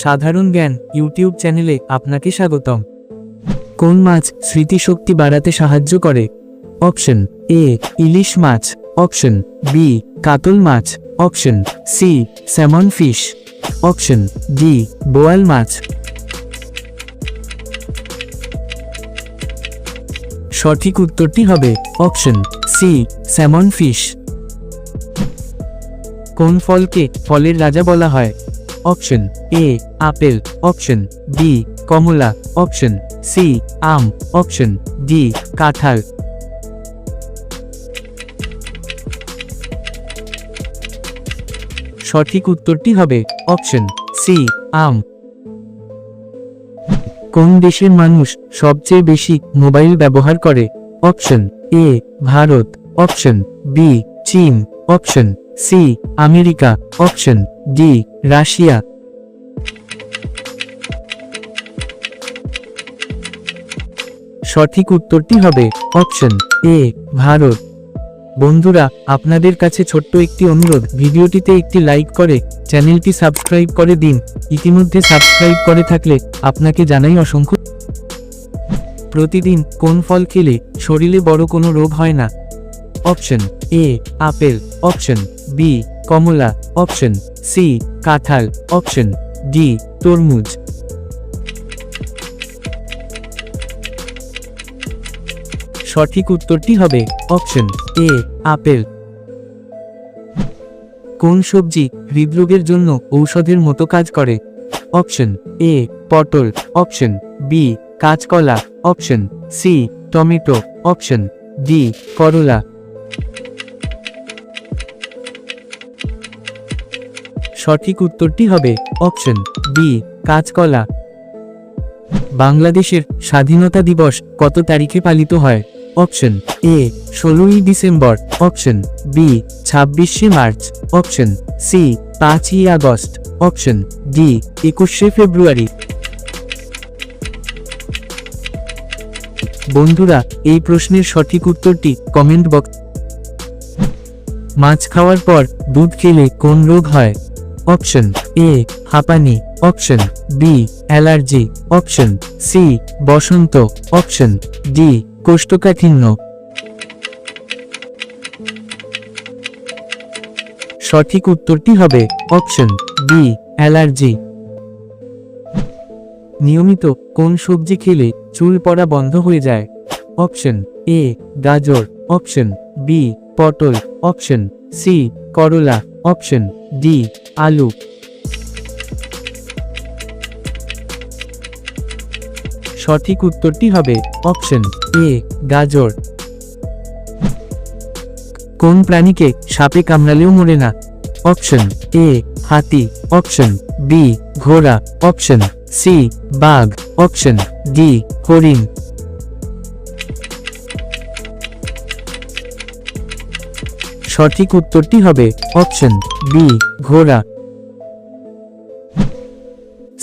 সাধারণ জ্ঞান ইউটিউব চ্যানেলে আপনাকে স্বাগতম। কোন মাছ স্মৃতিশক্তি বাড়াতে সাহায্য করে? অপশন এ ইলিশ মাছ, অপশন বি কাতল মাছ, option C salmon fish, option D বোয়াল মাছ। সঠিক উত্তরটি হবে অপশন সি স্যামন ফিশ। কোন ফলকে ফলের রাজা বলা হয়? Option A apple, option B কমলা, অপশন সি আম, অপশন ডি কাঁঠাল। সঠিক উত্তরটি হবে অপশন সি আম। কোন দেশের মানুষ সবচেয়ে বেশি মোবাইল ব্যবহার করে? Option A Bharat, option B চীন, option C America, option D Russia. সঠিক উত্তরটি হবে অপশন এ ভারত। বন্ধুরা, আপনাদের কাছে ছোট্ট একটি অনুরোধ, ভিডিওটিতে একটি লাইক করে চ্যানেলটি সাবস্ক্রাইব করে দিন। ইতিমধ্যে সাবস্ক্রাইব করে থাকলে আপনাকে জানাই অসংখ্য। প্রতিদিন কোন ফল খেলে শরীরে বড় কোনো রোগ হয় না? Option A apple, option B কমলা, অপশন সি কাঁঠাল, অপশন ডি তরমুজ। সঠিক উত্তরটি হবে অপশন এ আপেল। কোন সবজি হৃদরোগের জন্য ঔষধের মতো কাজ করে? অপশন এ পটল, অপশন বি কাঁচকলা, option C tomato, option D করলা। সঠিক উত্তরটি হবে অপশন বি কাঁচকলা। বাংলাদেশের স্বাধীনতা দিবস কত তারিখে পালিত হয়? অপশন এ 16ই ডিসেম্বর, অপশন বি 26শে মার্চ, অপশন সি 5ই আগস্ট, অপশন ডি 21শে ফেব্রুয়ারি। বন্ধুরা, এই প্রশ্নের সঠিক উত্তরটি কমেন্ট বক্স। মাছ খাওয়ার পর দুধ খেলে কোন রোগ হয়? অপশন এ হাঁপানি, option B allergy, option C বসন্ত, অপশন ডি কোষ্ঠকাঠিন্য। সঠিক উত্তরটি হবে অপশন বি অ্যালার্জি। নিয়মিত কোন সবজি খেলে চুল পড়া বন্ধ হয়ে যায়? অপশন এ গাজর, অপশন বি পটল, অপশন সি করলা, অপশন ডি আলু। সঠিক উত্তরটি হবে অপশন এ গাজর। কোন প্রাণীকে সাপে কামড়ালেও মরে না? অপশন এ হাতি, অপশন বি ঘোড়া, অপশন সি বাঘ, অপশন ডি হরিণ। সঠিক উত্তরটি হবে অপশন বি ঘোড়া।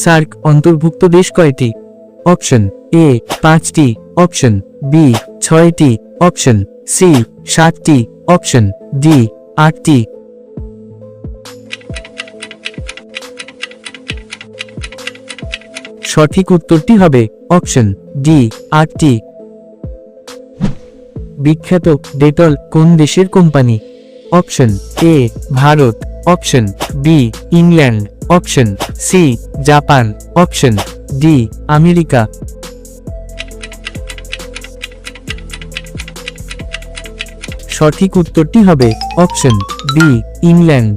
সার্ক অন্তর্ভুক্ত দেশ কয়টি? অপশন এ 5টি, অপশন বি 6টি, অপশন সি 7টি, অপশন ডি 8টি। সঠিক উত্তরটি হবে অপশন ডি 8টি। বিখ্যাত ডেটল কোন দেশের company? Option A Bharat, option B England, option C Japan, option D America. সঠিক উত্তরটি হবে অপশন বি ইংল্যান্ড।